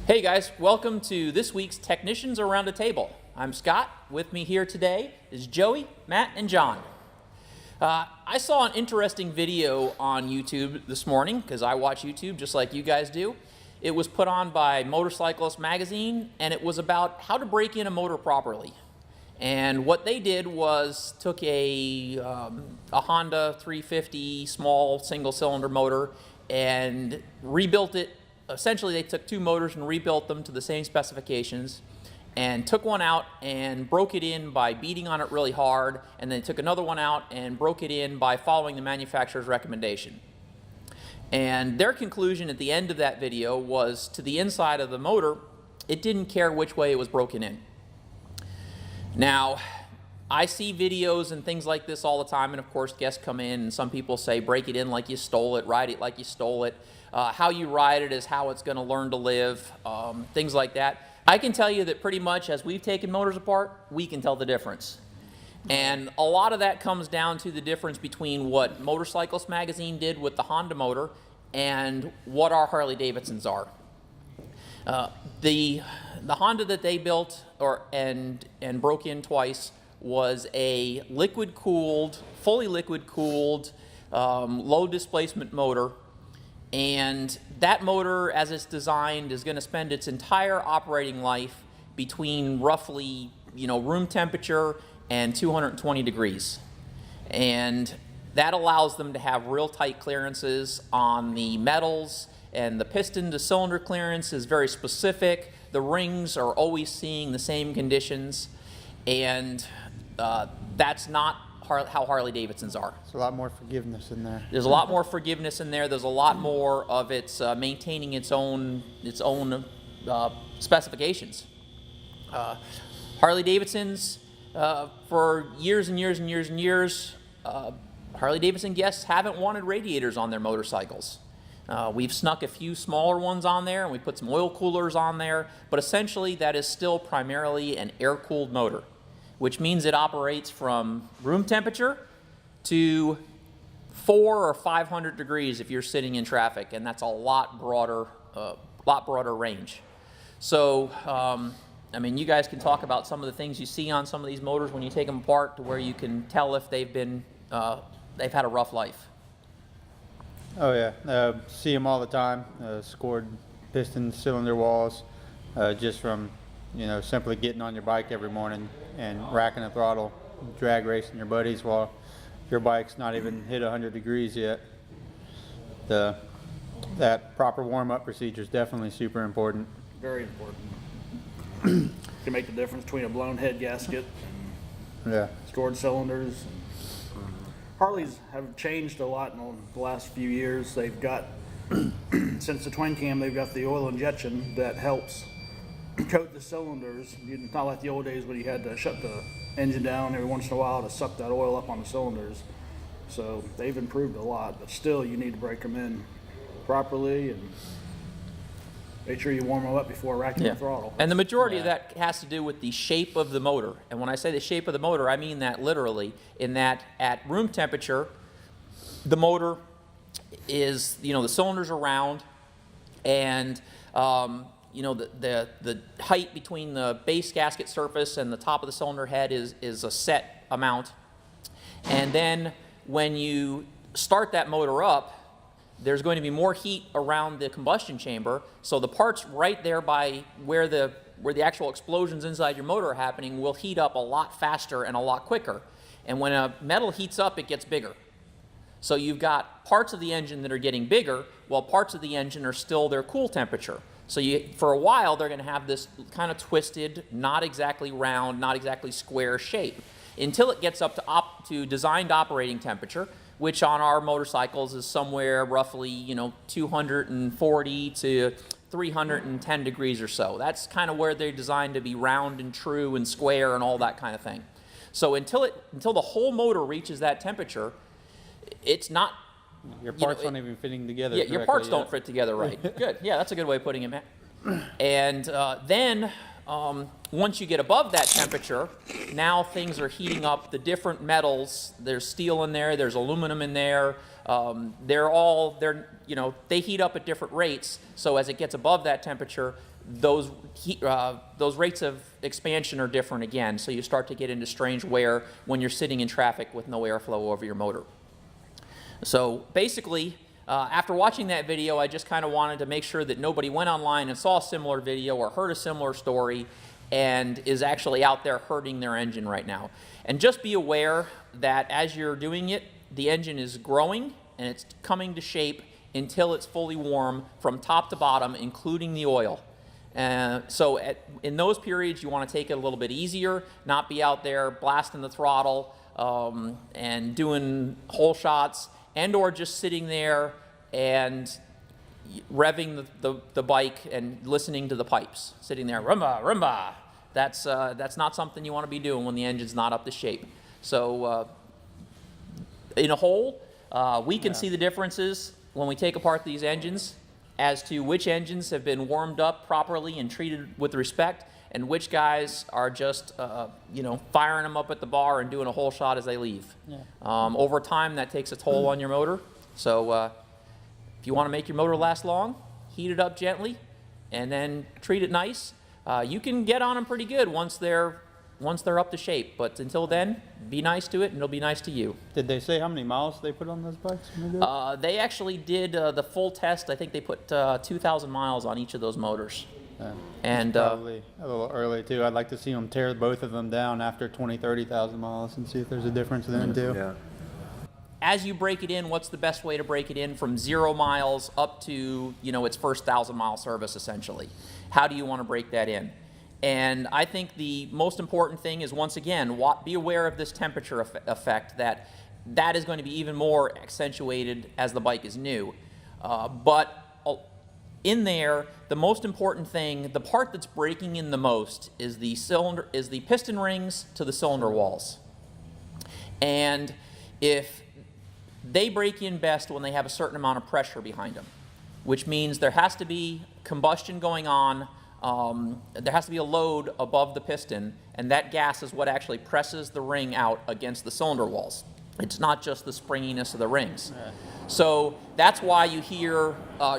Hey guys, welcome to this week's Technicians Around the Table. I'm Scott. With me here today is Joey, Matt, and John. I saw an interesting video on YouTube this morning, because I watch YouTube just like you guys do. It was put on by Motorcyclist Magazine, and it was about how to break in a motor properly. And what they did was took a Honda 350 small single-cylinder motor and rebuilt it. Essentially, they took two motors and rebuilt them to the same specifications, and took one out and broke it in by beating on it really hard, and then took another one out and broke it in by following the manufacturer's recommendation. And their conclusion at the end of that video was, to the inside of the motor, it didn't care which way it was broken in. Now, I see videos and things like this all the time, and of course guests come in and some people say break it in like you stole it, ride it like you stole it. How you ride it is how it's going to learn to live, things like that. I can tell you that pretty much as we've taken motors apart, we can tell the difference. And a lot of that comes down to the difference between what Motorcyclist Magazine did with the Honda motor and what our Harley-Davidsons are. The Honda that they built and broke in twice was a liquid-cooled, fully liquid-cooled, low-displacement motor. And that motor, as it's designed, is going to spend its entire operating life between roughly, room temperature and 220 degrees. And that allows them to have real tight clearances on the metals, and the piston to cylinder clearance is very specific. The rings are always seeing the same conditions, and that's not how Harley-Davidsons are. There's a lot more forgiveness in there. There's a lot more forgiveness in there. There's a lot more of its maintaining its own specifications. Harley-Davidsons, for years and years and years and years, Harley-Davidson guests haven't wanted radiators on their motorcycles. We've snuck a few smaller ones on there, and we put some oil coolers on there, but essentially that is still primarily an air-cooled motor, which means it operates from room temperature to 400 or 500 degrees if you're sitting in traffic, and that's a lot broader range. So, you guys can talk about some of the things you see on some of these motors when you take them apart, to where you can tell if they've had a rough life. Oh yeah, see them all the time. Scored piston cylinder walls, just from simply getting on your bike every morning and racking the throttle, drag racing your buddies while your bike's not even hit 100 degrees yet. That proper warm-up procedure is definitely super important. Very important. Can make the difference between a blown head gasket and scored cylinders. Harleys have changed a lot in the last few years. They've got, since the twin cam, they've got the oil injection that helps coat the cylinders. It's not like the old days when you had to shut the engine down every once in a while to suck that oil up on the cylinders. So they've improved a lot, but still you need to break them in properly and make sure you warm them up before racking the throttle. And the majority of that has to do with the shape of the motor. And when I say the shape of the motor, I mean that literally, in that at room temperature, the motor is, the cylinders are round, and the height between the base gasket surface and the top of the cylinder head is a set amount. And then when you start that motor up, there's going to be more heat around the combustion chamber, so the parts right there by where the actual explosions inside your motor are happening will heat up a lot faster and a lot quicker. And when a metal heats up, it gets bigger. So you've got parts of the engine that are getting bigger, while parts of the engine are still their cool temperature. So for a while, they're going to have this kind of twisted, not exactly round, not exactly square shape, until it gets up to designed operating temperature, which on our motorcycles is somewhere roughly, 240 to 310 degrees or so. That's kind of where they're designed to be round and true and square and all that kind of thing. So until the whole motor reaches that temperature, it's not. Your parts aren't even fitting together. Yeah, your parts don't fit together right. Good. Yeah, that's a good way of putting it, Matt. And then once you get above that temperature, now things are heating up. The different metals, there's steel in there, there's aluminum in there. They heat up at different rates. So as it gets above that temperature, those rates of expansion are different again. So you start to get into strange wear when you're sitting in traffic with no airflow over your motor. So basically, after watching that video, I just kind of wanted to make sure that nobody went online and saw a similar video or heard a similar story and is actually out there hurting their engine right now. And just be aware that as you're doing it, the engine is growing and it's coming to shape until it's fully warm from top to bottom, including the oil. So in those periods, you want to take it a little bit easier, not be out there blasting the throttle and doing whole shots, and or just sitting there and revving the bike and listening to the pipes, sitting there, rumba, rumba. That's not something you want to be doing when the engine's not up to shape. So in a whole, we can see the differences when we take apart these engines as to which engines have been warmed up properly and treated with respect, and which guys are just, firing them up at the bar and doing a whole shot as they leave. Yeah. Over time, that takes a toll on your motor. So if you want to make your motor last long, heat it up gently, and then treat it nice. You can get on them pretty good once they're up to shape. But until then, be nice to it, and it'll be nice to you. Did they say how many miles they put on those bikes? They actually did the full test. I think they put 2,000 miles on each of those motors. And probably a little early too. I'd like to see them tear both of them down after 30,000 miles and see if there's a difference then too. Yeah. As you break it in, what's the best way to break it in from 0 miles up to its first 1,000-mile service essentially? How do you want to break that in? And I think the most important thing is, once again, be aware of this temperature effect, that is going to be even more accentuated as the bike is new. But in there, the most important thing, the part that's breaking in the most, is the piston rings to the cylinder walls. And if they break in best when they have a certain amount of pressure behind them, which means there has to be combustion going on. There has to be a load above the piston, and that gas is what actually presses the ring out against the cylinder walls. It's not just the springiness of the rings. Yeah. So that's why you hear,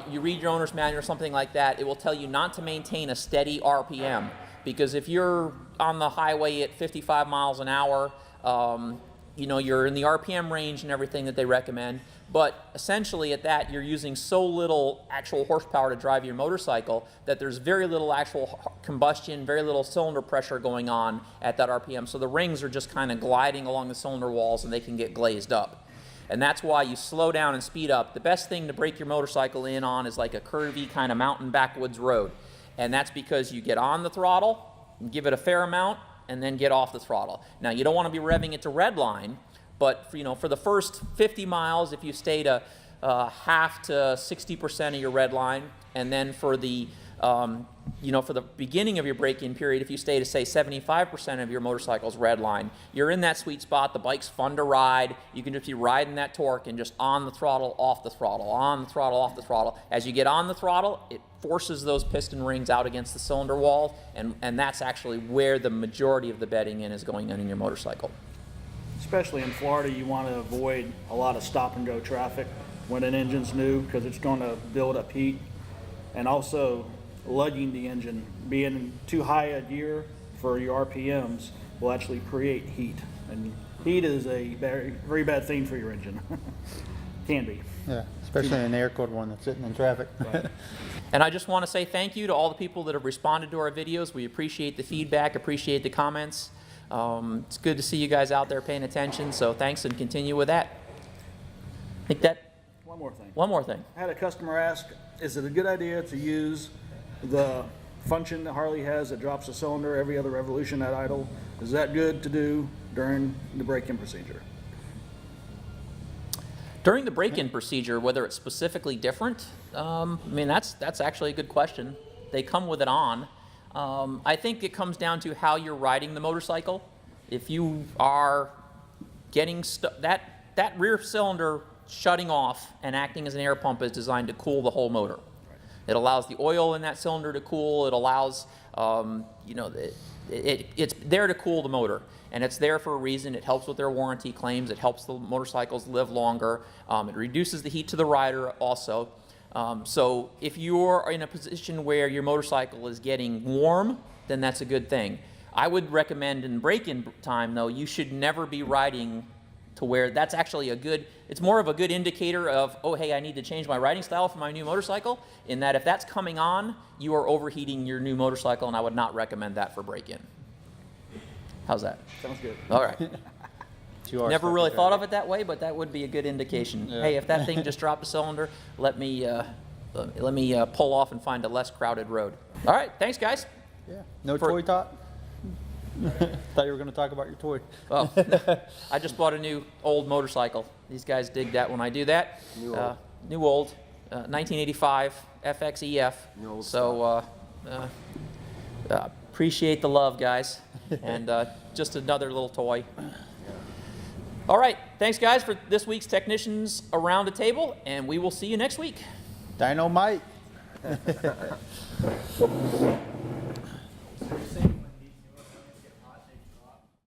you read your owner's manual or something like that, it will tell you not to maintain a steady RPM, because if you're on the highway at 55 miles an hour, you're in the RPM range and everything that they recommend, but essentially at that you're using so little actual horsepower to drive your motorcycle that there's very little actual combustion, very little cylinder pressure going on at that RPM. So the rings are just kind of gliding along the cylinder walls and they can get glazed up. And that's why you slow down and speed up. The best thing to break your motorcycle in on is like a curvy kind of mountain backwoods road. And that's because you get on the throttle, give it a fair amount, and then get off the throttle. Now, you don't want to be revving it to red line, but for the first 50 miles, if you stay to half to 60% of your red line, and then for the for the beginning of your break-in period, if you stay to say 75% of your motorcycle's red line, you're in that sweet spot. The bike's fun to ride. You can just be riding that torque and just on the throttle, off the throttle, on the throttle, off the throttle. As you get on the throttle, it forces those piston rings out against the cylinder wall, and that's actually where the majority of the bedding in is going on in your motorcycle. Especially in Florida, you want to avoid a lot of stop-and-go traffic when an engine's new, because it's going to build up heat. And also, lugging the engine, being too high a gear for your RPMs will actually create heat. And heat is a very, very bad thing for your engine. Can be. Yeah, especially an air-cooled one that's sitting in traffic. Right. And I just want to say thank you to all the people that have responded to our videos. We appreciate the feedback, appreciate the comments. It's good to see you guys out there paying attention, so thanks, and continue with that. I think that... One more thing. I had a customer ask, is it a good idea to use the function that Harley has that drops a cylinder every other revolution at idle? Is that good to do during the break-in procedure? During the break-in procedure, whether it's specifically different, that's actually a good question. They come with it on. I think it comes down to how you're riding the motorcycle. If you are getting that rear cylinder shutting off and acting as an air pump is designed to cool the whole motor. It allows the oil in that cylinder to cool. It allows, you know, it's there to cool the motor. And it's there for a reason. It helps with their warranty claims. It helps the motorcycles live longer. It reduces the heat to the rider also. So if you're in a position where your motorcycle is getting warm, then that's a good thing. I would recommend in break-in time, though, you should never be riding to where that's actually it's more of a good indicator of, oh, hey, I need to change my riding style for my new motorcycle, in that if that's coming on, you are overheating your new motorcycle, and I would not recommend that for break-in. How's that? Sounds good. All right. Never really thought of it that way, but that would be a good indication. Yeah. Hey, if that thing just dropped a cylinder, let me pull off and find a less crowded road. All right, thanks, guys. Yeah. No toy talk? Thought you were going to talk about your toy. Oh, I just bought a new old motorcycle. These guys dig that when I do that. New old, 1985 FXEF. New old so appreciate the love, guys, and just another little toy. All right, thanks, guys, for this week's Technicians Around a Table, and we will see you next week. Dynamite.